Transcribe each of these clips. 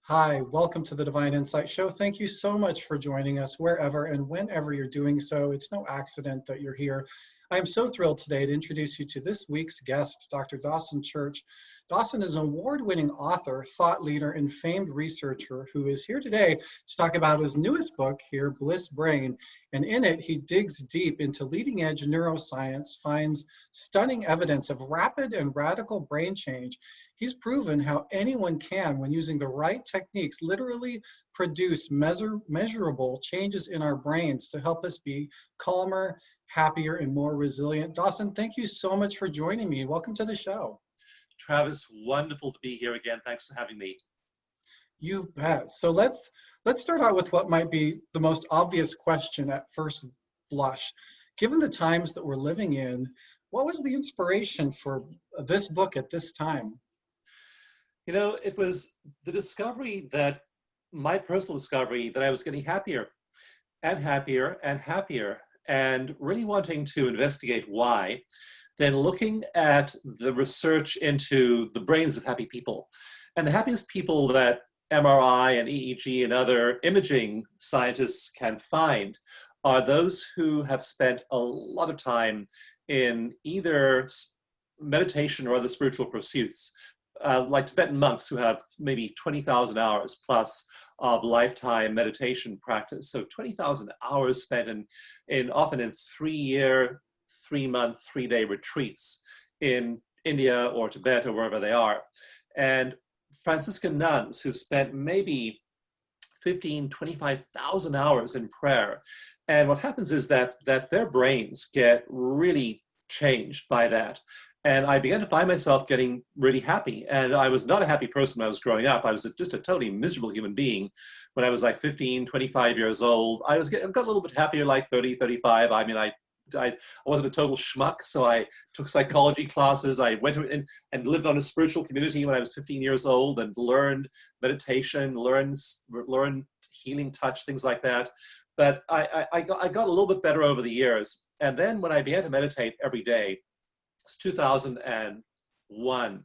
Hi, welcome to the Divine Insight Show. Thank you so much for joining us wherever and whenever you're doing so. It's no accident that you're here. I am so thrilled today to introduce you to this week's guest, Dr. Dawson Church. Dawson is an award-winning author, thought leader, and famed researcher who is here today to talk about his newest book here, Bliss Brain. And in it, he digs deep into leading-edge neuroscience, finds stunning evidence of rapid and radical brain change. He's proven how anyone can, when using the right techniques, literally produce measurable changes in our brains to help us be calmer, happier, and more resilient. Dawson, thank you so much for joining me. Welcome to the show. Travis, wonderful to be here again. Thanks for having me. You bet. So let's start out with what might be the most obvious question at first blush. Given the times that we're living in, what was the inspiration for this book at this time? You know, it was the discovery that, my personal discovery, that I was getting happier and happier and happier, and really wanting to investigate why, then looking at the research into the brains of happy people. And the happiest people that MRI and EEG and other imaging scientists can find are those who have spent a lot of time in either meditation or other spiritual pursuits, like Tibetan monks who have maybe 20,000 hours plus of lifetime meditation practice. So 20,000 hours spent often in 3-year, 3-month, 3-day retreats in India or Tibet or wherever they are. And Franciscan nuns who spent maybe 15, 25,000 hours in prayer. And what happens is that their brains get really changed by that. And I began to find myself getting really happy. And I was not a happy person when I was growing up. I was just a totally miserable human being. When I was like 15, 25 years old, I got a little bit happier like 30, 35. I mean, I wasn't a total schmuck, so I took psychology classes. I went and lived on a spiritual community when I was 15 years old and learned meditation, learned healing touch, things like that. But I got a little bit better over the years. And then when I began to meditate every day, it's 2001,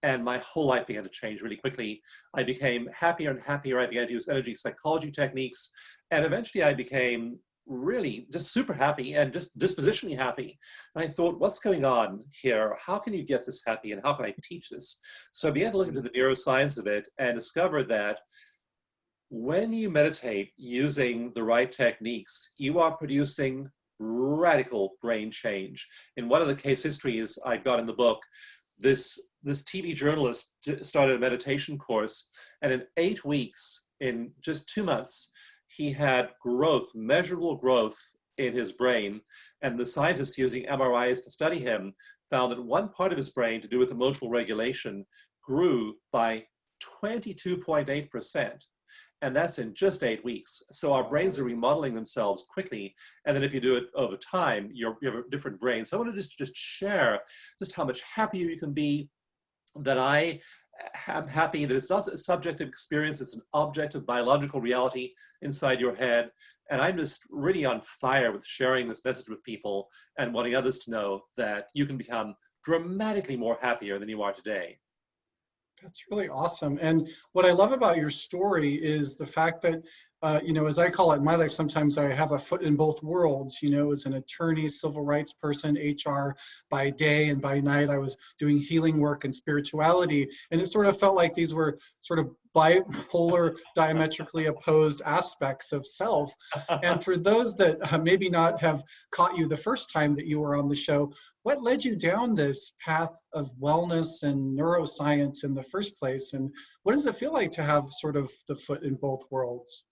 and my whole life began to change really quickly. I became happier and happier. I began to use energy psychology techniques, and eventually I became really just super happy and just dispositionally happy. And I thought, what's going on here? How can you get this happy, and how can I teach this? So I began to look into the neuroscience of it and discovered that when you meditate using the right techniques, you are producing radical brain change. In one of the case histories I got in the book, this TV journalist started a meditation course, and in 8 weeks, in just 2 months, he had growth, measurable growth in his brain. And the scientists using MRIs to study him found that one part of his brain, to do with emotional regulation, grew by 22.8%. And that's in just 8 weeks. So our brains are remodeling themselves quickly. And then if you do it over time, you have a different brain. So I want to just share just how much happier you can be, that I am happy, that it's not a subjective experience, it's an objective biological reality inside your head. And I'm just really on fire with sharing this message with people and wanting others to know that you can become dramatically more happier than you are today. That's really awesome. And what I love about your story is the fact that, as I call it in my life, sometimes I have a foot in both worlds, as an attorney, civil rights person, HR by day, and by night I was doing healing work and spirituality. And it sort of felt like these were sort of bipolar, diametrically opposed aspects of self. And for those that maybe not have caught you the first time that you were on the show, what led you down this path of wellness and neuroscience in the first place? And what does it feel like to have sort of the foot in both worlds?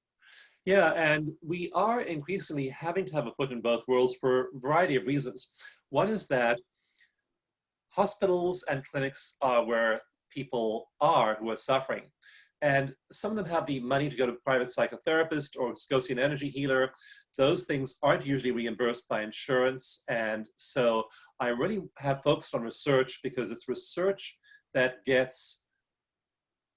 Yeah, and we are increasingly having to have a foot in both worlds for a variety of reasons. One is that hospitals and clinics are where people are who are suffering. And some of them have the money to go to a private psychotherapist or go see an energy healer. Those things aren't usually reimbursed by insurance. And so I really have focused on research because it's research that gets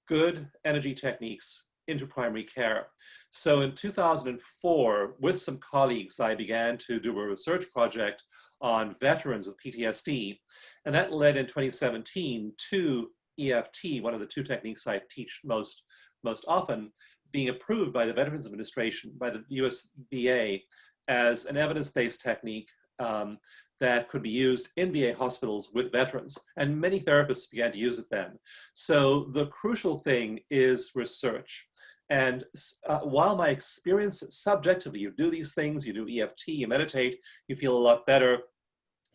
good energy techniques into primary care. So in 2004, with some colleagues, I began to do a research project on veterans with PTSD. And that led in 2017 to EFT, one of the 2 techniques I teach most most often being approved by the Veterans Administration, by the US VA, as an evidence-based technique that could be used in VA hospitals with veterans. And many therapists began to use it then. So the crucial thing is research. And while my experience subjectively, you do these things, you do EFT, you meditate, you feel a lot better,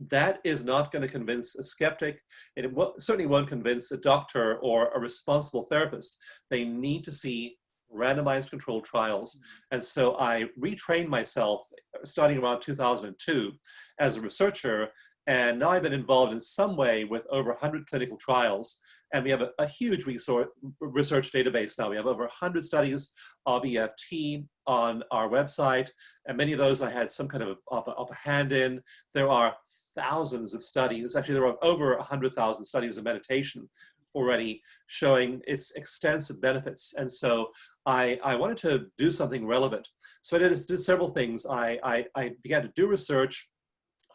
that is not going to convince a skeptic. It certainly won't convince a doctor or a responsible therapist. They need to see randomized controlled trials. And so I retrained myself starting around 2002 as a researcher. And now I've been involved in some way with over 100 clinical trials. And we have a huge research database now. We have over 100 studies of EFT on our website. And many of those I had some kind of a hand in. There are thousands of studies. Actually, there are over 100,000 studies of meditation already showing its extensive benefits. And so I wanted to do something relevant. So I did several things. I began to do research,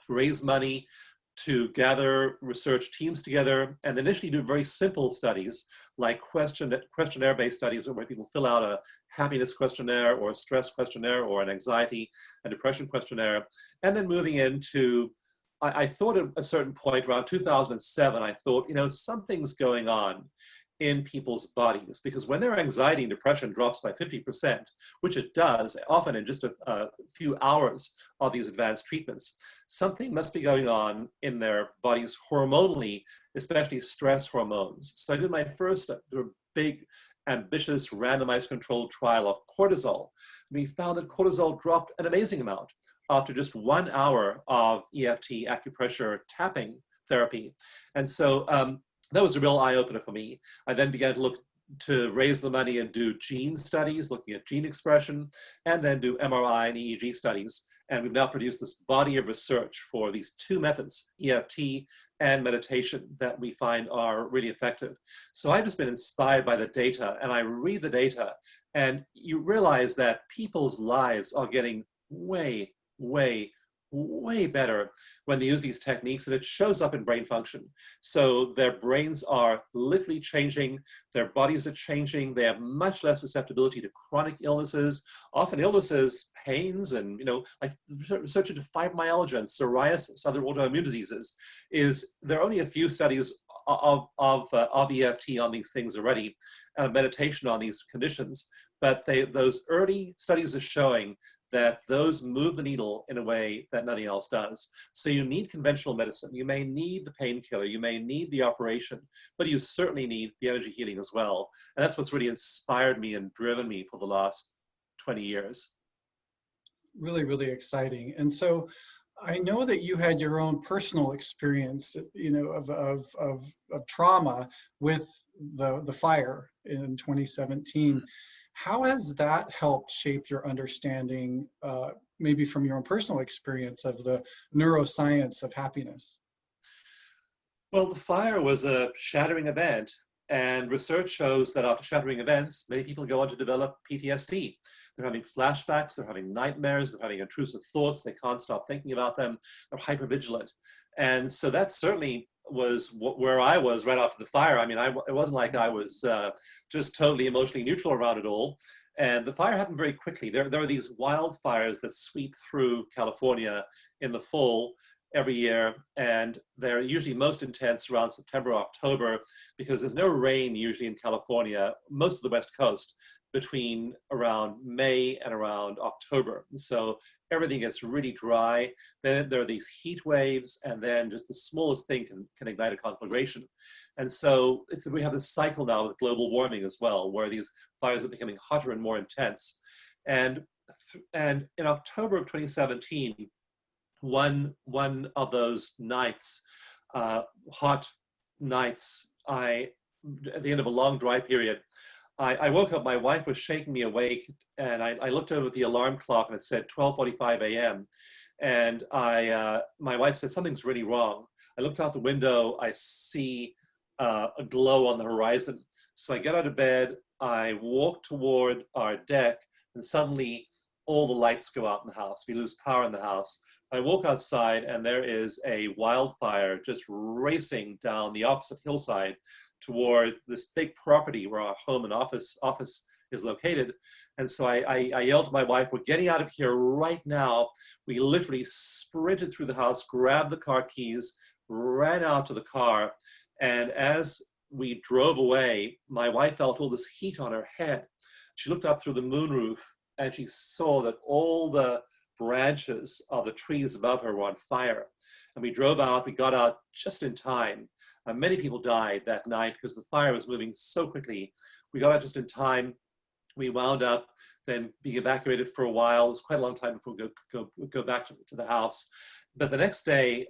raise money, to gather research teams together, and initially do very simple studies like questionnaire-based studies where people fill out a happiness questionnaire or a stress questionnaire or an anxiety and depression questionnaire. And then moving into, I thought at a certain point around 2007, I thought, something's going on in people's bodies, because when their anxiety and depression drops by 50%, which it does often in just a few hours of these advanced treatments, something must be going on in their bodies hormonally, especially stress hormones. So I did my first big, ambitious, randomized controlled trial of cortisol. We found that cortisol dropped an amazing amount after just 1 hour of EFT acupressure tapping therapy. And so that was a real eye-opener for me. I then began to look to raise the money and do gene studies, looking at gene expression, and then do MRI and EEG studies. And we've now produced this body of research for these two methods, EFT and meditation, that we find are really effective. So I've just been inspired by the data, and I read the data, and you realize that people's lives are getting way, way, way better when they use these techniques, and it shows up in brain function. So their brains are literally changing, their bodies are changing, they have much less susceptibility to chronic illnesses, often illnesses, pains, and like research into fibromyalgia and psoriasis, other autoimmune diseases, there are only a few studies of EFT on these things already, meditation on these conditions, but those early studies are showing that those move the needle in a way that nothing else does. So you need conventional medicine. You may need the painkiller, you may need the operation, but you certainly need the energy healing as well. And that's what's really inspired me and driven me for the last 20 years. Really, really exciting. And so I know that you had your own personal experience, of trauma with the fire in 2017. How has that helped shape your understanding, maybe from your own personal experience, of the neuroscience of happiness? Well, the fire was a shattering event, and research shows that after shattering events, many people go on to develop PTSD. They're having flashbacks, they're having nightmares, they're having intrusive thoughts, they can't stop thinking about them, they're hypervigilant. And so that certainly was where I was right after the fire. I mean, it wasn't like I was just totally emotionally neutral around it all. And the fire happened very quickly. There are these wildfires that sweep through California in the fall every year, and they're usually most intense around September, October, because there's no rain usually in California, most of the West Coast, between around May and around October. So everything gets really dry. Then there are these heat waves, and then just the smallest thing can ignite a conflagration. And so we have this cycle now with global warming as well, where these fires are becoming hotter and more intense. And in October of 2017, one of those nights, hot nights, at the end of a long dry period, I woke up, my wife was shaking me awake, and I looked over at the alarm clock and it said 12:45 a.m. And my wife said, something's really wrong. I looked out the window, I see a glow on the horizon. So I get out of bed, I walk toward our deck, and suddenly all the lights go out in the house. We lose power in the house. I walk outside, and there is a wildfire just racing down the opposite hillside toward this big property where our home and office is located. And so I yelled to my wife, we're getting out of here right now. We literally sprinted through the house, grabbed the car keys, ran out to the car. And as we drove away, my wife felt all this heat on her head. She looked up through the moonroof and she saw that all the branches of the trees above her were on fire. And we drove out, we got out just in time. Many people died that night because the fire was moving so quickly. We got out just in time. We wound up then being evacuated for a while. It was quite a long time before we go back to the house. But the next day,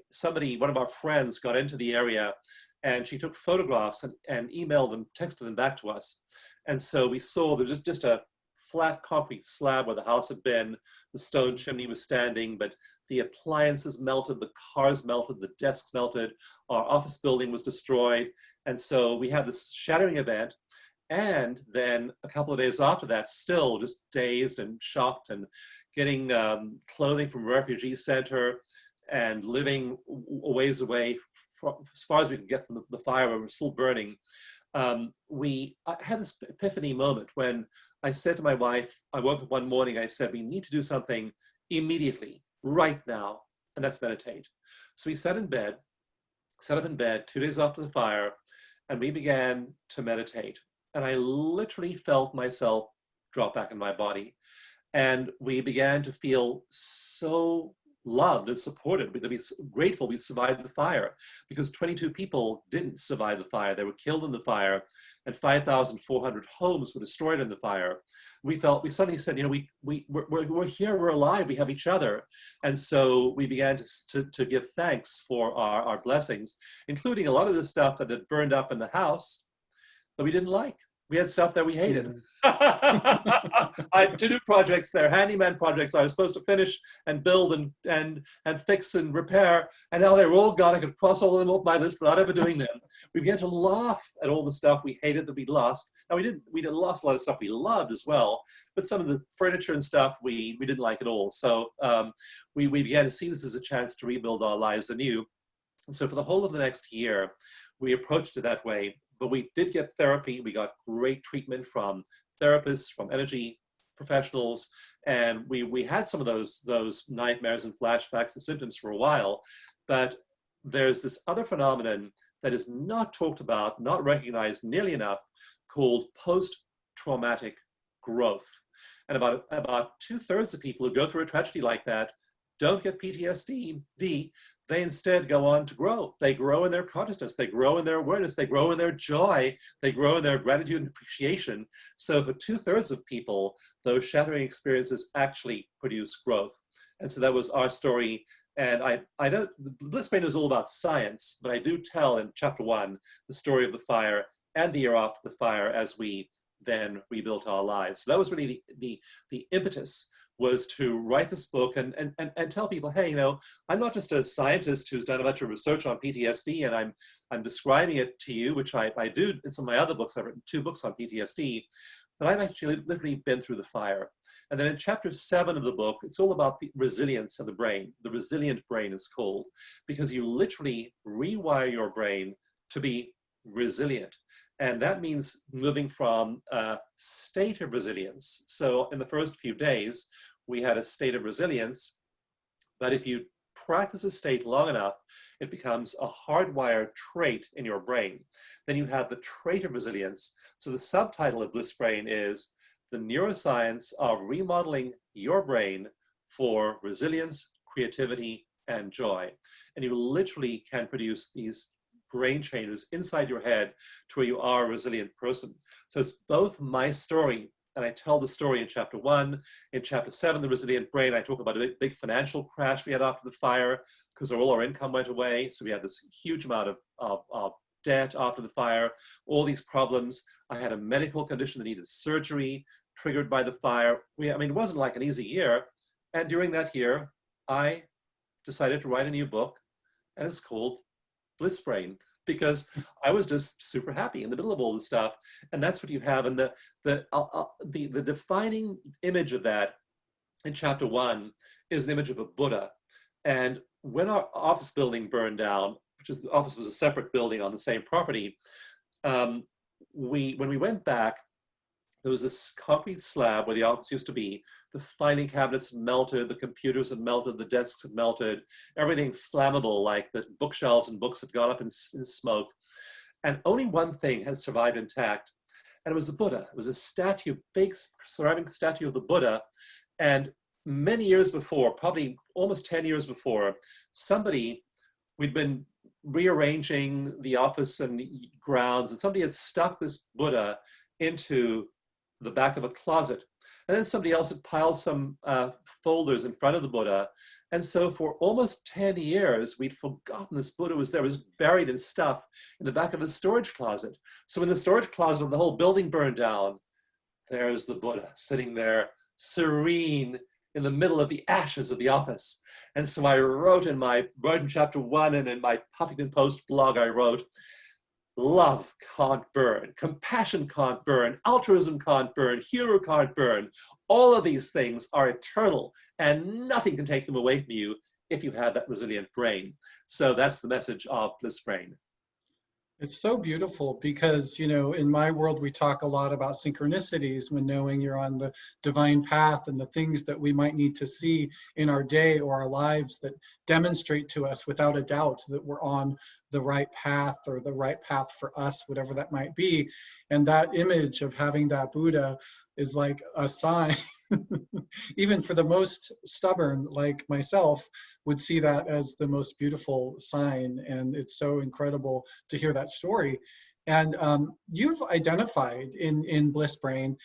one of our friends got into the area and she took photographs and emailed them, texted them back to us. And so we saw there was just a flat concrete slab where the house had been. The stone chimney was standing, but the appliances melted, the cars melted, the desks melted, our office building was destroyed. And so we had this shattering event. And then a couple of days after that, still just dazed and shocked and getting clothing from a refugee center and living a ways away as far as we could get from the fire where we're still burning. I had this epiphany moment when I said to my wife, I woke up one morning, I said, we need to do something immediately, right now, and that's meditate. So we sat up in bed 2 days after the fire, and we began to meditate. And I literally felt myself drop back in my body. And we began to feel so loved and supported. We'd be grateful we survived the fire, because 22 people didn't survive the fire. They were killed in the fire, and 5,400 homes were destroyed in the fire. We suddenly said, we're here, we're alive, we have each other. And so we began to give thanks for our blessings, including a lot of the stuff that had burned up in the house that we didn't like. We had stuff that we hated. I had to do projects there, handyman projects I was supposed to finish and build and fix and repair, and now they were all gone. I could cross all of them off my list without ever doing them. We began to laugh at all the stuff we hated that we'd lost. Now we lost a lot of stuff we loved as well, but some of the furniture and stuff we didn't like at all. So we began to see this as a chance to rebuild our lives anew. And so for the whole of the next year, we approached it that way. But we did get therapy. We got great treatment from therapists, from energy professionals, and we had some of those nightmares and flashbacks and symptoms for a while. But there's this other phenomenon that is not talked about, not recognized nearly enough, called post-traumatic growth. And about 2/3 of people who go through a tragedy like that don't get PTSD. They instead go on to grow. They grow in their consciousness, they grow in their awareness, they grow in their joy, they grow in their gratitude and appreciation. So for 2/3 of people, those shattering experiences actually produce growth. And so that was our story. And I don't, Bliss Brain is all about science, but I do tell in chapter 1 the story of the fire and the year after the fire as we then rebuilt our lives. So that was really the impetus, was to write this book and tell people, hey, I'm not just a scientist who's done a bunch of research on PTSD and I'm describing it to you, which I do in some of my other books. I've written 2 books on PTSD, but I've actually literally been through the fire. And then in chapter 7 of the book, it's all about the resilience of the brain. The resilient brain is called, because you literally rewire your brain to be resilient. And that means moving from a state of resilience. So in the first few days, we had a state of resilience, but if you practice a state long enough, it becomes a hardwired trait in your brain. Then you have the trait of resilience. So the subtitle of Bliss Brain is The Neuroscience of Remodeling Your Brain for Resilience, Creativity, and Joy. And you literally can produce these brain changes inside your head to where you are a resilient person. So it's both my story, and I tell the story in chapter 1. In chapter 7, the resilient brain, I talk about a big financial crash we had after the fire, because all our income went away. So we had this huge amount of debt after the fire, all these problems. I had a medical condition that needed surgery, triggered by the fire. It wasn't like an easy year. And during that year, I decided to write a new book, and it's called Bliss Brain, because I was just super happy in the middle of all this stuff. And that's what you have. And the defining image of that in chapter 1 is an image of a Buddha. And when our office building burned down, the office was a separate building on the same property, when we went back, there was this concrete slab where the office used to be. The filing cabinets had melted, the computers had melted, the desks had melted, everything flammable, like the bookshelves and books had gone up in smoke. And only one thing had survived intact, and it was the Buddha. It was a statue, big ceramic statue of the Buddha. And many years before, probably almost 10 years before, we'd been rearranging the office and grounds, and somebody had stuck this Buddha into the back of a closet. And then somebody else had piled some folders in front of the Buddha. And so for almost 10 years, we'd forgotten this Buddha was there. It was buried in stuff in the back of a storage closet. So in the storage closet, when the whole building burned down, there's the Buddha sitting there, serene, in the middle of the ashes of the office. And so I wrote in chapter 1 and in my Huffington Post blog, I wrote, love can't burn, compassion can't burn, altruism can't burn, humor can't burn. All of these things are eternal, and nothing can take them away from you if you have that resilient brain. So that's the message of Bliss Brain. It's so beautiful because, you know, in my world, we talk a lot about synchronicities when knowing you're on the divine path and the things that we might need to see in our day or our lives that demonstrate to us without a doubt that we're on the right path or the right path for us, whatever that might be. And that image of having that Buddha is like a sign, even for the most stubborn like myself, would see that as the most beautiful sign. And it's so incredible to hear that story. And you've identified in Bliss Brain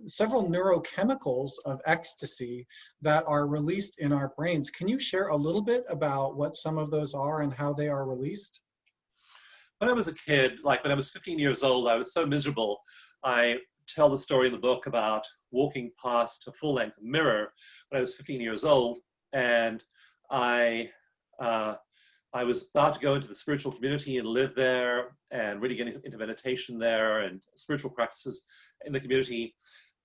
several neurochemicals of ecstasy that are released in our brains. Can you share a little bit about what some of those are and how they are released? When I was a kid, like when I was 15 years old, I was so miserable. I tell the story in the book about walking past a full-length mirror when I was 15 years old, and I was about to go into the spiritual community and live there and really get into meditation there and spiritual practices in the community.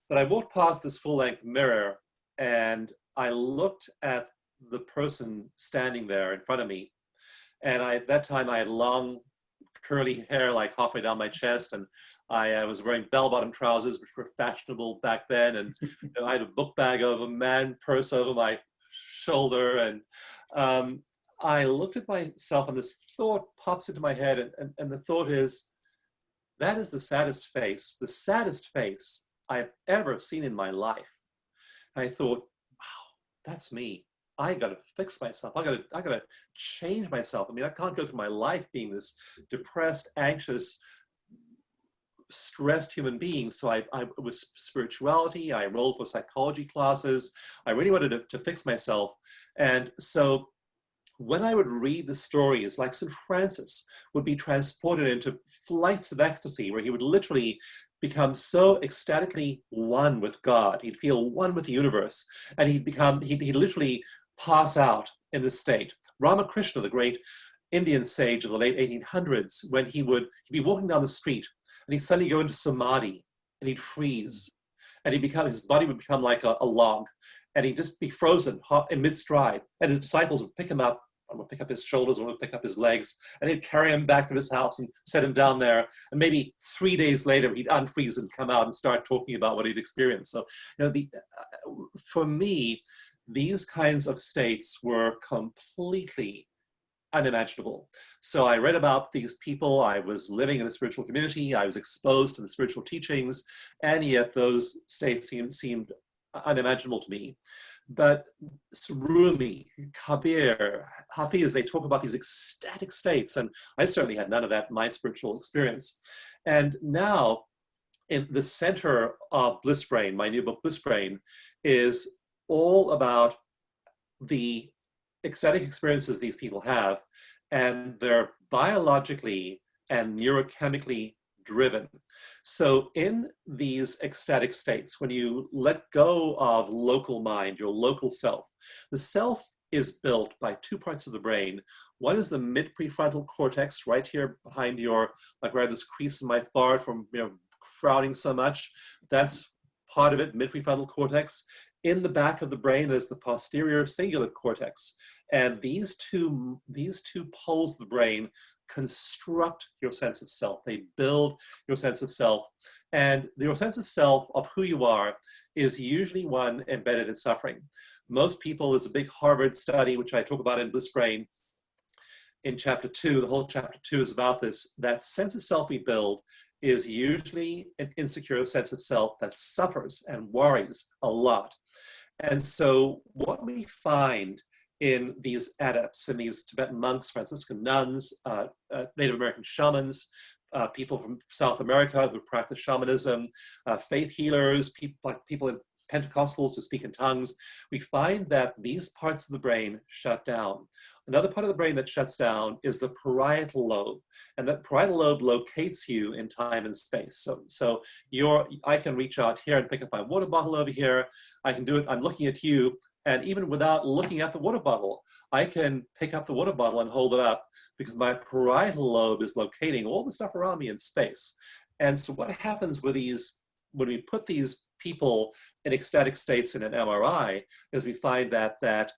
But I walked past this full-length mirror and I looked at the person standing there in front of me. And at that time I had long curly hair like halfway down my chest, and I was wearing bell-bottom trousers, which were fashionable back then. And you know, I had a book bag over, man purse over my shoulder. And I looked at myself and this thought pops into my head. And the thought is, that is the saddest face I've ever seen in my life. And I thought, wow, that's me. I got to fix myself. I got to change myself. I mean, I can't go through my life being this depressed, anxious, stressed human being. So I was spirituality. I enrolled for psychology classes. I really wanted to fix myself. And so when I would read the stories, like St. Francis would be transported into flights of ecstasy, where he would literally become so ecstatically one with God. He'd feel one with the universe, and he'd literally pass out in this state. Ramakrishna, the great Indian sage of the late 1800s, when he'd be walking down the street and he'd suddenly go into samadhi and he'd freeze, and his body would become like a log, and he'd just be frozen in mid-stride, and his disciples would pick him up. One would pick up his shoulders, one would pick up his legs, and they'd carry him back to his house and set him down there. And maybe 3 days later, he'd unfreeze and come out and start talking about what he'd experienced. So, you know, for me, these kinds of states were completely unimaginable. So I read about these people. I was living in a spiritual community. I was exposed to the spiritual teachings, and yet those states seemed unimaginable to me. But Rumi, Kabir, Hafiz, they talk about these ecstatic states, and I certainly had none of that in my spiritual experience. And now, in the center of Bliss Brain, my new book, Bliss Brain, is all about the ecstatic experiences these people have, and they're biologically and neurochemically driven. So in these ecstatic states, when you let go of local mind, your local self, the self is built by two parts of the brain. One is the mid-prefrontal cortex, right here behind like where I have this crease in my forehead from frowning so much. That's part of it, mid-prefrontal cortex. In the back of the brain, there's the posterior cingulate cortex. And these two poles of the brain construct your sense of self. They build your sense of self. And your sense of self, of who you are, is usually one embedded in suffering. Most people, there's a big Harvard study, which I talk about in Bliss Brain in chapter 2, the whole chapter 2 is about this, that sense of self we build is usually an insecure sense of self that suffers and worries a lot. And so what we find in these adepts, in these Tibetan monks, Franciscan nuns, Native American shamans, people from South America who practice shamanism, faith healers, people in Pentecostals who speak in tongues, we find that these parts of the brain shut down. Another part of the brain that shuts down is the parietal lobe, and that parietal lobe locates you in time and space. So I can reach out here and pick up my water bottle over here. I can do it, I'm looking at you, and even without looking at the water bottle, I can pick up the water bottle and hold it up because my parietal lobe is locating all the stuff around me in space. And so what happens with these, when we put these people in ecstatic states in an MRI, is we find that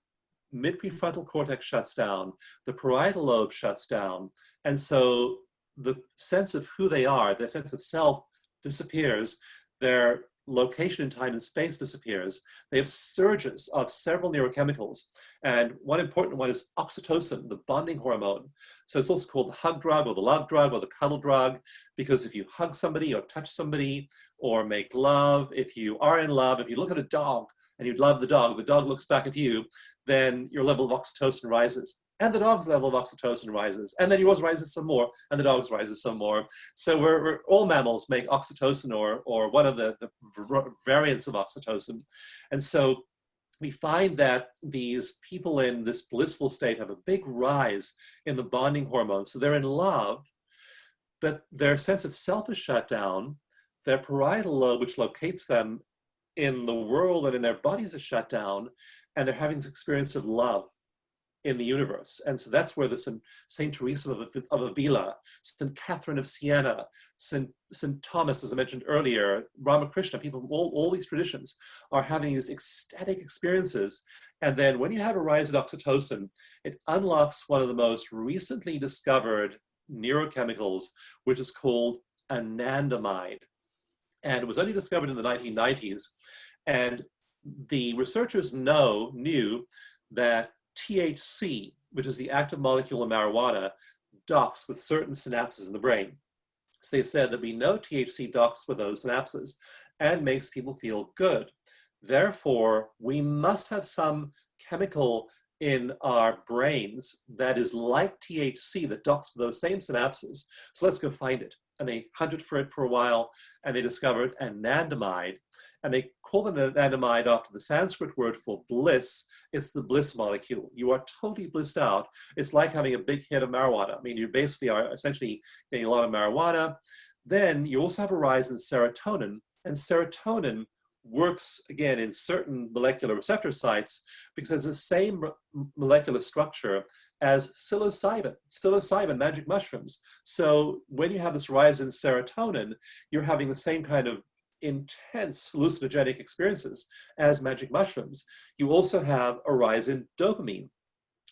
mid-prefrontal cortex shuts down, the parietal lobe shuts down, and so the sense of who they are, their sense of self disappears, their location in time and space disappears. They have surges of several neurochemicals, and one important one is oxytocin, the bonding hormone. So it's also called the hug drug or the love drug or the cuddle drug, because if you hug somebody or touch somebody or make love, if you are in love, if you look at a dog and you love the dog looks back at you, then your level of oxytocin rises. And the dog's level of oxytocin rises. And then yours rises some more, and the dog's rises some more. So all mammals make oxytocin or one of the variants of oxytocin. And so we find that these people in this blissful state have a big rise in the bonding hormone. So they're in love, but their sense of self is shut down. Their parietal lobe, which locates them in the world and in their bodies, is shut down, and they're having this experience of love in the universe. And so that's where the Saint Teresa of Avila, Saint Catherine of Siena, Saint Thomas, as I mentioned earlier, Ramakrishna, people from all these traditions are having these ecstatic experiences. And then when you have a rise in oxytocin, it unlocks one of the most recently discovered neurochemicals, which is called anandamide. And it was only discovered in the 1990s. And the researchers knew that THC, which is the active molecule in marijuana, docks with certain synapses in the brain. So they said that we know THC docks with those synapses and makes people feel good. Therefore, we must have some chemical in our brains that is like THC that docks with those same synapses. So let's go find it. And they hunted for it for a while, and they discovered anandamide. And they call it anandamide after the Sanskrit word for bliss. It's the bliss molecule. You are totally blissed out. It's like having a big hit of marijuana. I mean, you basically are essentially getting a lot of marijuana. Then you also have a rise in serotonin, and serotonin works again in certain molecular receptor sites because it's the same molecular structure as psilocybin, magic mushrooms. So when you have this rise in serotonin, you're having the same kind of intense hallucinogenic experiences as magic mushrooms. You also have a rise in dopamine.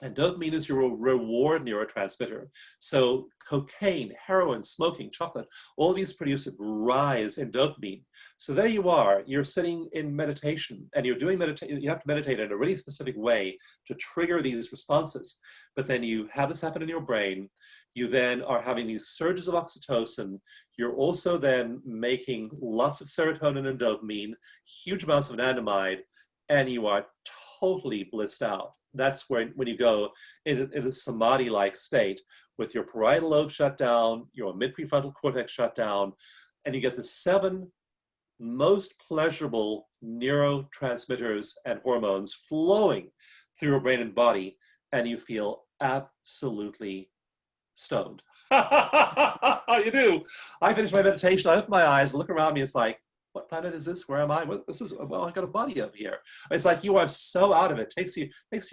And dopamine is your reward neurotransmitter. So cocaine, heroin, smoking, chocolate, all of these produce a rise in dopamine. So there you are, you're sitting in meditation and you're doing meditation. You have to meditate in a really specific way to trigger these responses. But then you have this happen in your brain. You then are having these surges of oxytocin. You're also then making lots of serotonin and dopamine, huge amounts of anandamide, and you are totally blissed out. That's when you go in a samadhi-like state with your parietal lobe shut down, your mid-prefrontal cortex shut down, and you get the 7 most pleasurable neurotransmitters and hormones flowing through your brain and body, and you feel absolutely stoned. You do. I finish my meditation, I open my eyes, look around me, it's like, what planet is this? Where am I? This is, well, I got a body up here. It's like you are so out of it. Takes you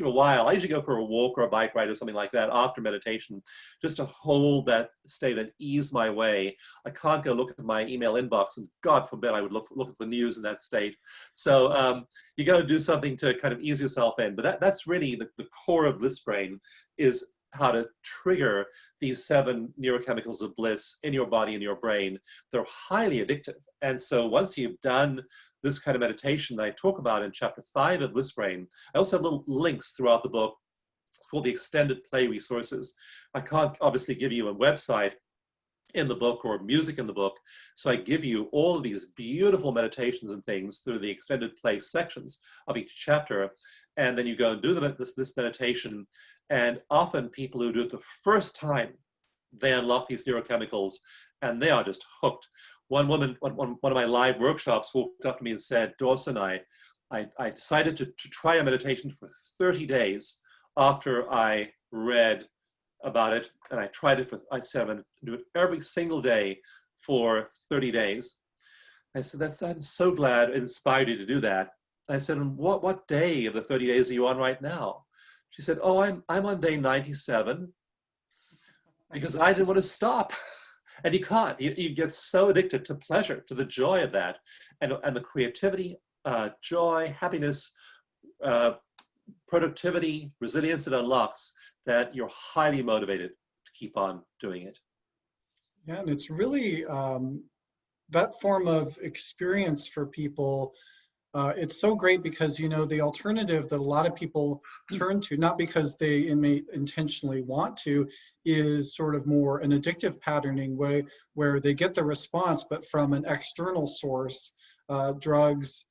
a while. I usually go for a walk or a bike ride or something like that after meditation, just to hold that state and ease my way. I can't go look at my email inbox, and God forbid I would look at the news in that state. So you got to do something to kind of ease yourself in. But that's really the core of Bliss Brain, is how to trigger these 7 neurochemicals of bliss in your body and your brain. They're highly addictive. And so once you've done this kind of meditation that I talk about in chapter 5 of Bliss Brain, I also have little links throughout the book. It's called the extended play resources. I can't obviously give you a website in the book or music in the book. So I give you all of these beautiful meditations and things through the extended play sections of each chapter. And then you go and do this meditation. And often people who do it the first time, they unlock these neurochemicals and they are just hooked. One woman, one of my live workshops walked up to me and said, Dawson, I decided to try a meditation for 30 days after I read about it, and I tried it I said, I'm going to do it every single day for 30 days. I said, I'm so glad it inspired you to do that. I said, and what day of the 30 days are you on right now? She said, oh, I'm on day 97 because I didn't want to stop. And you can't. You get so addicted to pleasure, to the joy of that, and the creativity, joy, happiness, productivity, resilience it unlocks, that you're highly motivated to keep on doing it. Yeah, and it's really that form of experience for people. It's so great because, you know, the alternative that a lot of people turn to, not because they may intentionally want to, is sort of more an addictive patterning way where they get the response, but from an external source, drugs,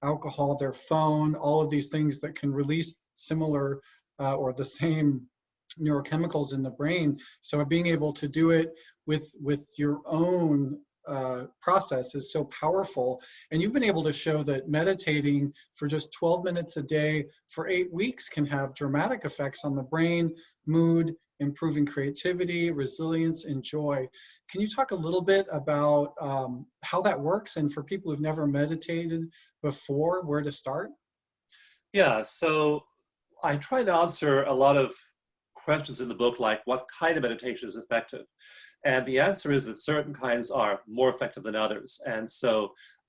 alcohol, their phone, all of these things that can release similar or the same neurochemicals in the brain. So being able to do it with your own process is so powerful. And you've been able to show that meditating for just 12 minutes a day for 8 weeks can have dramatic effects on the brain, mood, improving creativity, resilience, and joy. Can you talk a little bit about how that works, and for people who've never meditated before, where to start? Yeah, so I try to answer a lot of questions in the book, like what kind of meditation is effective? And the answer is that certain kinds are more effective than others. And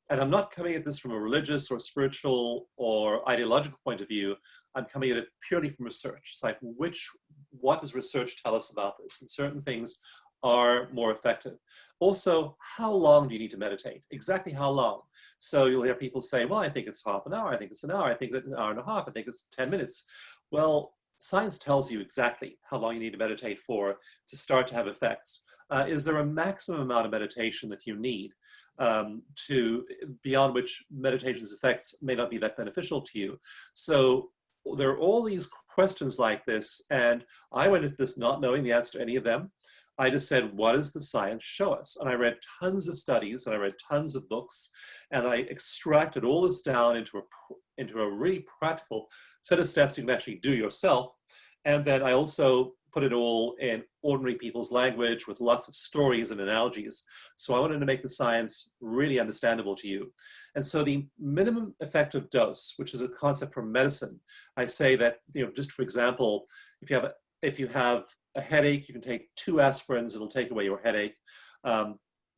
I'm not coming at this from a religious or spiritual or ideological point of view. I'm coming at it purely from research. It's like, what does research tell us about this? And certain things are more effective. Also, how long do you need to meditate? Exactly how long? So you'll hear people say, well, I think it's half an hour. I think it's an hour. I think it's an hour and a half. I think it's 10 minutes. Well, science tells you exactly how long you need to meditate for to start to have effects. Is there a maximum amount of meditation that you need beyond which meditation's effects may not be that beneficial to you? So there are all these questions like this, and I went into this not knowing the answer to any of them. I just said, what does the science show us? And I read tons of studies, and I read tons of books, and I extracted all this down into a really practical set of steps you can actually do yourself. And then I also put it all in ordinary people's language with lots of stories and analogies. So I wanted to make the science really understandable to you. And so the minimum effective dose, which is a concept from medicine, I say that, just for example, if you have a headache, you can take 2 aspirins, it'll take away your headache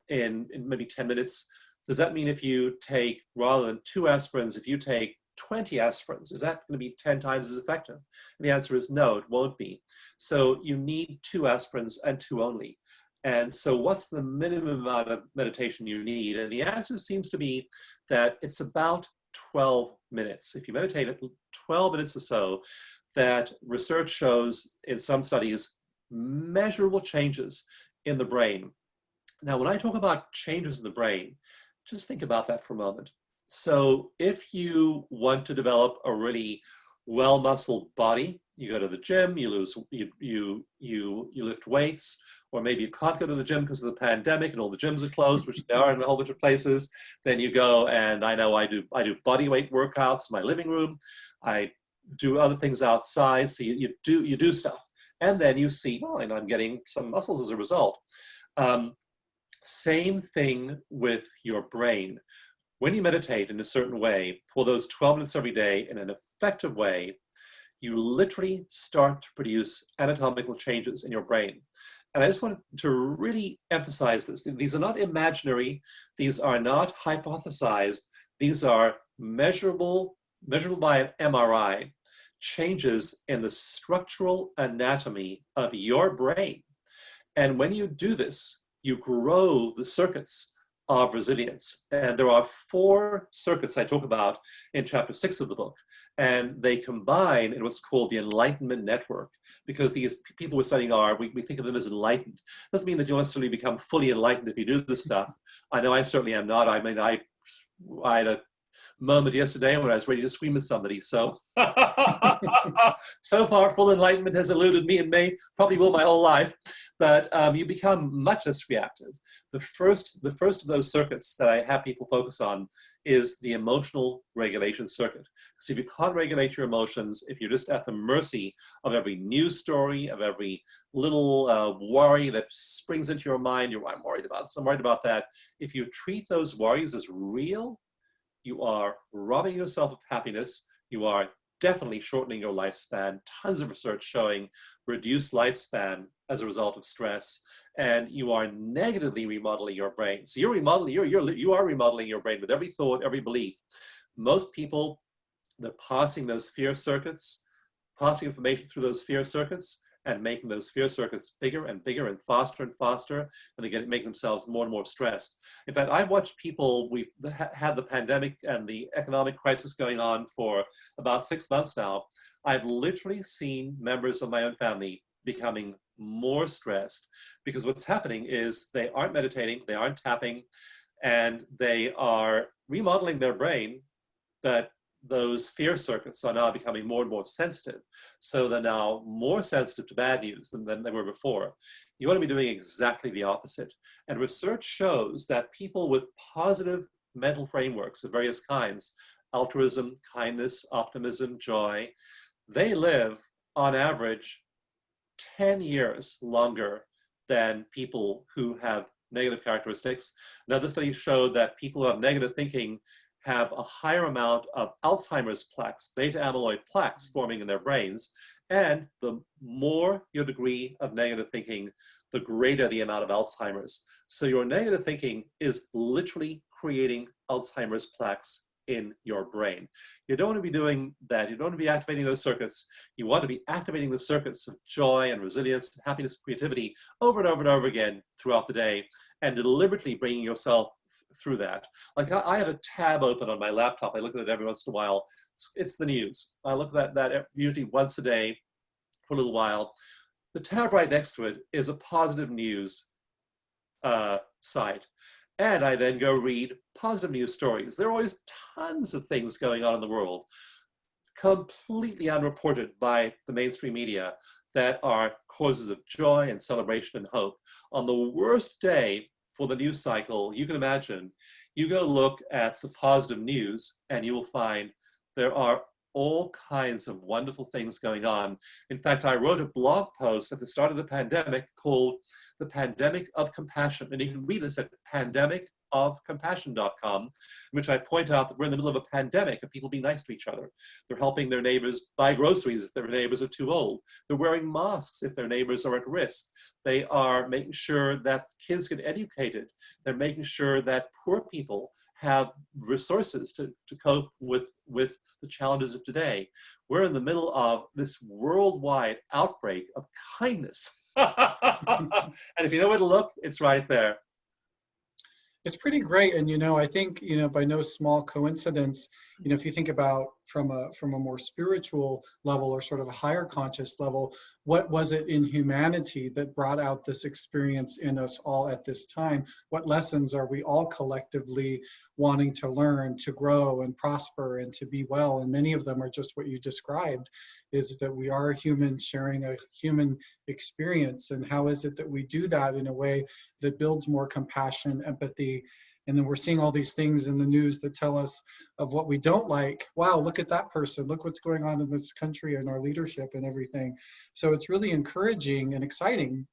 in maybe 10 minutes. Does that mean if you take, rather than 2 aspirins, if you take 20 aspirins, is that going to be 10 times as effective? And the answer is no, it won't be. So you need 2 aspirins and 2 only. And so what's the minimum amount of meditation you need? And the answer seems to be that it's about 12 minutes. If you meditate at 12 minutes or so, that research shows in some studies measurable changes in the brain. Now, when I talk about changes in the brain, just think about that for a moment. So if you want to develop a really well-muscled body, you go to the gym, you lift weights, or maybe you can't go to the gym because of the pandemic and all the gyms are closed, which they are in a whole bunch of places. Then you go, and I know I do body weight workouts in my living room. I do other things outside. So you do stuff, and then you see, well, and I'm getting some muscles as a result. Same thing with your brain. When you meditate in a certain way for those 12 minutes every day in an effective way, you literally start to produce anatomical changes in your brain. And I just want to really emphasize this. These are not imaginary. These are not hypothesized. These are measurable by an MRI. changes in the structural anatomy of your brain. And when you do this, you grow the circuits of resilience. And there are 4 circuits I talk about in chapter 6 of the book. And they combine in what's called the Enlightenment Network, because these people we're studying we think of them as enlightened. Doesn't mean that you'll necessarily become fully enlightened if you do this stuff. I know I certainly am not. I mean, I had a moment yesterday when I was ready to scream at somebody. So, so far, full enlightenment has eluded me and may probably will my whole life. But you become much less reactive. The first of those circuits that I have people focus on is the emotional regulation circuit. Because if you can't regulate your emotions, if you're just at the mercy of every news story, of every little worry that springs into your mind, I'm worried about this, I'm worried about that. If you treat those worries as real, you are robbing yourself of happiness. You are definitely shortening your lifespan. Tons of research showing reduced lifespan as a result of stress, and you are negatively remodeling your brain. So you are remodeling your brain with every thought, every belief. Most people, they're passing those fear circuits, passing information through those fear circuits, and making those fear circuits bigger and bigger and faster, and they make themselves more and more stressed. In fact, I've watched people, we've had the pandemic and the economic crisis going on for about 6 months now. I've literally seen members of my own family becoming more stressed because what's happening is they aren't meditating, they aren't tapping, and they are remodeling their brain, but those fear circuits are now becoming more and more sensitive. So they're now more sensitive to bad news than they were before. You want to be doing exactly the opposite. And research shows that people with positive mental frameworks of various kinds, altruism, kindness, optimism, joy, they live on average 10 years longer than people who have negative characteristics. Another study showed that people who have negative thinking have a higher amount of Alzheimer's plaques, beta amyloid plaques forming in their brains. And the more your degree of negative thinking, the greater the amount of Alzheimer's. So your negative thinking is literally creating Alzheimer's plaques in your brain. You don't want to be doing that. You don't want to be activating those circuits. You want to be activating the circuits of joy and resilience, and happiness, and creativity over and over and over again throughout the day, and deliberately bringing yourself through that. Like I have a tab open on my laptop. I look at it every once in a while. It's the news. I look at that usually once a day for a little while. The tab right next to it is a positive news site. And I then go read positive news stories. There are always tons of things going on in the world, completely unreported by the mainstream media, that are causes of joy and celebration and hope. On the worst day for the news cycle you can imagine, you go look at the positive news and you will find there are all kinds of wonderful things going on. In fact, I wrote a blog post at the start of the pandemic called The Pandemic of Compassion. And you can read this at pandemicofcompassion.com, in which I point out that we're in the middle of a pandemic of people being nice to each other. They're helping their neighbors buy groceries if their neighbors are too old. They're wearing masks if their neighbors are at risk. They are making sure that kids get educated. They're making sure that poor people have resources to cope with the challenges of today. We're in the middle of this worldwide outbreak of kindness. And if you know where to look, it's right there. It's pretty great. And, I think, by no small coincidence, if you think about from a more spiritual level or sort of a higher conscious level, what was it in humanity that brought out this experience in us all at this time? What lessons are we all collectively wanting to learn, to grow and prosper and to be well? And many of them are just what you described, is that we are humans sharing a human experience. And how is it that we do that in a way that builds more compassion, empathy? And then we're seeing all these things in the news that tell us of what we don't like. Wow, look at that person. Look what's going on in this country and our leadership and everything. So it's really encouraging and exciting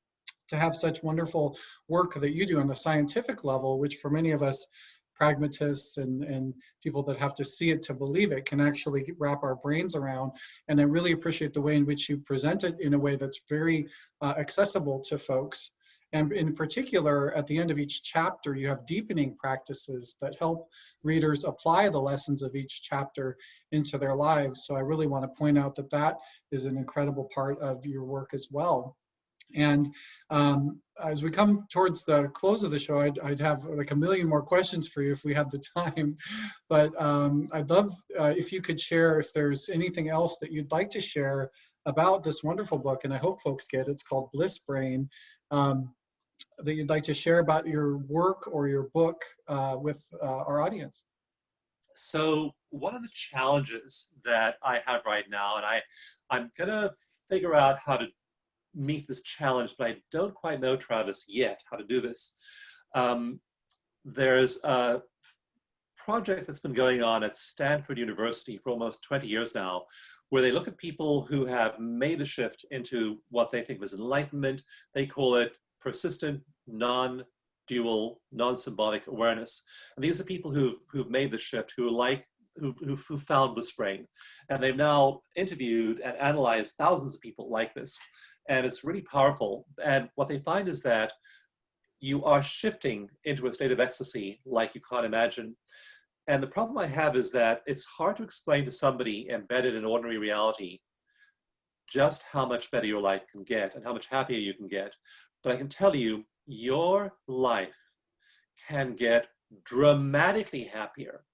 to have such wonderful work that you do on the scientific level, which for many of us pragmatists and people that have to see it to believe it can actually wrap our brains around. And I really appreciate the way in which you present it in a way that's very accessible to folks. And in particular, at the end of each chapter, you have deepening practices that help readers apply the lessons of each chapter into their lives. So I really want to point out that that is an incredible part of your work as well. And as we come towards the close of the show, I'd have like a million more questions for you if we had the time. But I'd love if you could share if there's anything else that you'd like to share about this wonderful book, and I hope folks get it. It's called Bliss Brain, that you'd like to share about your work or your book with our audience. So one of the challenges that I have right now, and I'm gonna figure out how to meet this challenge, but I don't quite know, Travis, yet how to do this. There's a project that's been going on at Stanford University for almost 20 years now, where they look at people who have made the shift into what they think was enlightenment. They call it persistent, non-dual, non-symbolic awareness. And these are people who've made the shift, who found Bliss Brain. And they've now interviewed and analyzed thousands of people like this. And it's really powerful. And what they find is that you are shifting into a state of ecstasy like you can't imagine. And the problem I have is that it's hard to explain to somebody embedded in ordinary reality just how much better your life can get and how much happier you can get. But I can tell you, your life can get dramatically happier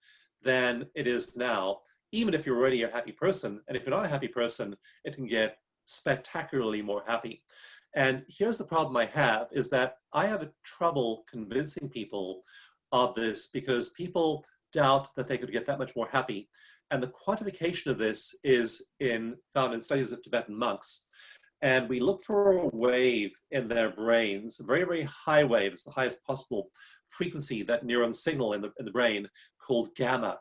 than it is now, even if you're already a happy person. And if you're not a happy person, it can get spectacularly more happy. And here's the problem I have, is that I have trouble convincing people of this because people doubt that they could get that much more happy. And the quantification of this is found in studies of Tibetan monks. And we look for a wave in their brains, a very, very high wave. It's the highest possible frequency that neurons signal in the brain, called gamma,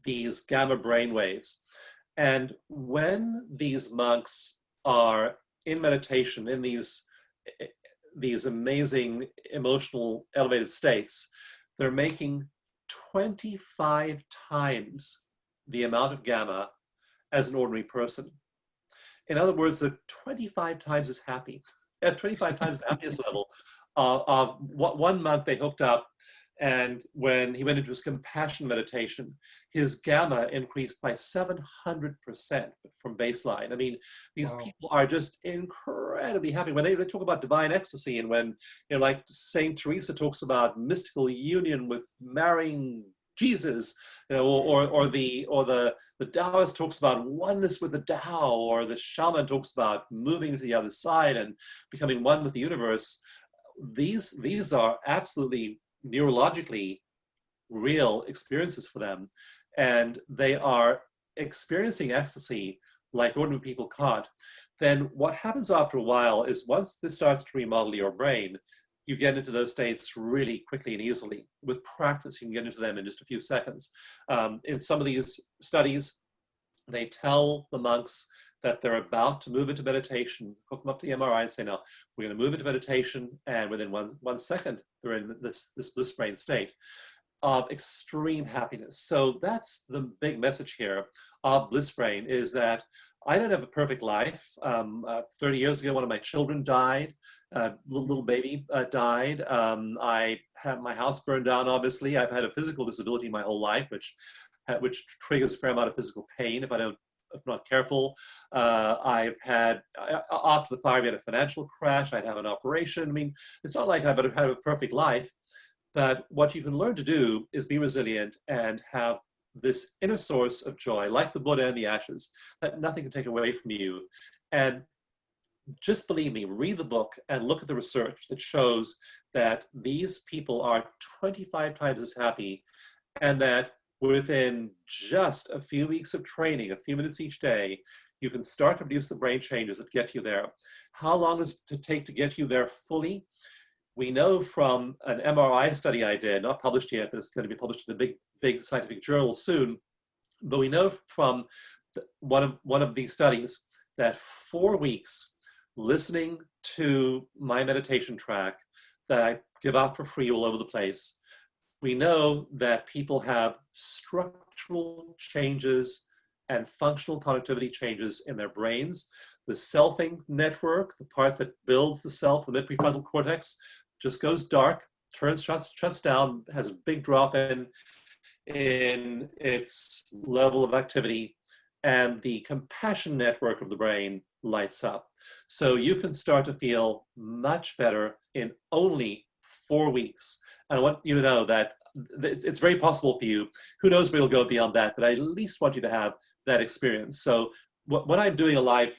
these gamma brain waves. And when these monks are in meditation, in these amazing emotional elevated states, they're making 25 times the amount of gamma as an ordinary person. In other words, they're 25 times as happy, at 25 times the happiest level. Of what 1 month they hooked up, and when he went into his compassion meditation, his gamma increased by 700% from baseline. I mean, these Wow. people are just incredibly happy. When they talk about divine ecstasy, and when, you know, like Saint Teresa talks about mystical union with marrying Jesus, you know, or the Taoist talks about oneness with the Tao, or the shaman talks about moving to the other side and becoming one with the universe. These are absolutely neurologically real experiences for them, and they are experiencing ecstasy like ordinary people can't. Then what happens after a while is, once this starts to remodel your brain, you get into those states really quickly and easily. With practice, you can get into them in just a few seconds. In some of these studies, they tell the monks that they're about to move into meditation, hook them up to the MRI and say, no, we're going to move into meditation, and within one second, they're in this Bliss Brain state of extreme happiness. So that's the big message here of Bliss Brain, is that I don't have a perfect life. 30 years ago, one of my children died. Little baby died. I had my house burned down, obviously. I've had a physical disability my whole life, which triggers a fair amount of physical pain if I'm not careful. I've had, after the fire, we had a financial crash. I'd have an operation. I mean, it's not like I've had a perfect life, but what you can learn to do is be resilient and have this inner source of joy, like the Buddha and the ashes, that nothing can take away from you. And just believe me, read the book and look at the research that shows that these people are 25 times as happy, and that within just a few weeks of training, a few minutes each day, you can start to produce the brain changes that get you there. How long does it take to get you there fully? We know from an MRI study I did, not published yet, but it's going to be published in a big scientific journal soon. But we know from one of these studies that 4 weeks listening to my meditation track that I give out for free all over the place, we know that people have structural changes and functional connectivity changes in their brains. The selfing network, the part that builds the self, the mid prefrontal cortex, just goes dark, shuts down, has a big drop in its level of activity, and the compassion network of the brain lights up. So you can start to feel much better in only 4 weeks. And I want you to know that it's very possible for you. Who knows where you'll go beyond that, but I at least want you to have that experience. So when I'm doing a live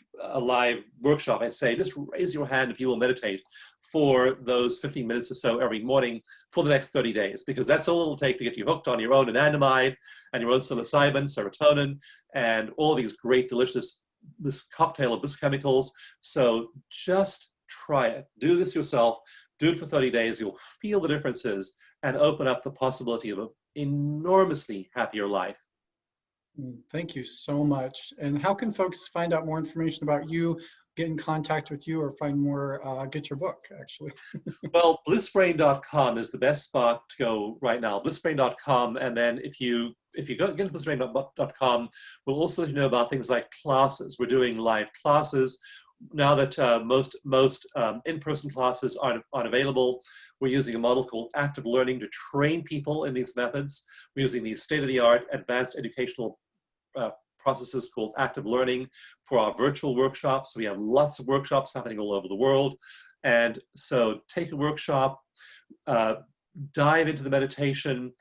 workshop, I say, just raise your hand if you will meditate for those 15 minutes or so every morning for the next 30 days, because that's all it'll take to get you hooked on your own anandamide and your own psilocybin, serotonin, and all these great, delicious, this cocktail of Bliss chemicals. So just try it. Do this yourself. Do it for 30 days. You'll feel the differences and open up the possibility of an enormously happier life. Thank you so much. And how can folks find out more information about you, get in contact with you, or find more, get your book, actually? Well, blissbrain.com is the best spot to go right now. Blissbrain.com, and then if you go get to blissbrain.com, we'll also let you know about things like classes. We're doing live classes now that most in-person classes aren't available. We're using a model called active learning to train people in these methods. We're using these state-of-the-art advanced educational processes called active learning for our virtual workshops. So we have lots of workshops happening all over the world. And so take a workshop, dive into the meditation,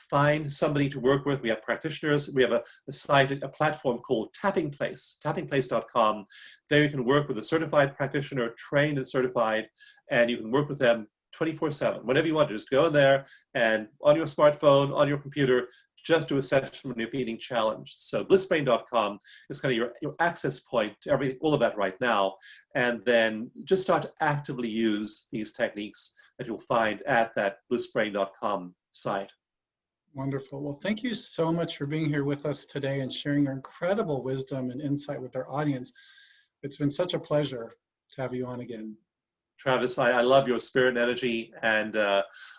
find somebody to work with. We have practitioners. We have a site, a platform called Tapping Place, tappingplace.com. There you can work with a certified practitioner, trained and certified, and you can work with them 24/7. Whenever you want to, just go in there and on your smartphone, on your computer, just do a session when you're feeling challenged. So blissbrain.com is kind of your access point to all of that right now. And then just start to actively use these techniques that you'll find at that blissbrain.com site. Wonderful. Well, thank you so much for being here with us today and sharing your incredible wisdom and insight with our audience. It's been such a pleasure to have you on again. Travis, I love your spirit and energy, and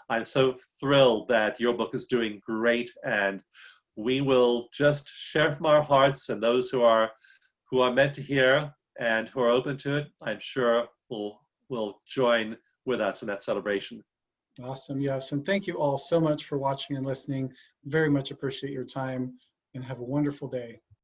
I'm so thrilled that your book is doing great, and we will just share from our hearts, and those who are meant to hear and who are open to it, I'm sure will join with us in that celebration. Awesome. Yes. And thank you all so much for watching and listening. Very much appreciate your time, and have a wonderful day.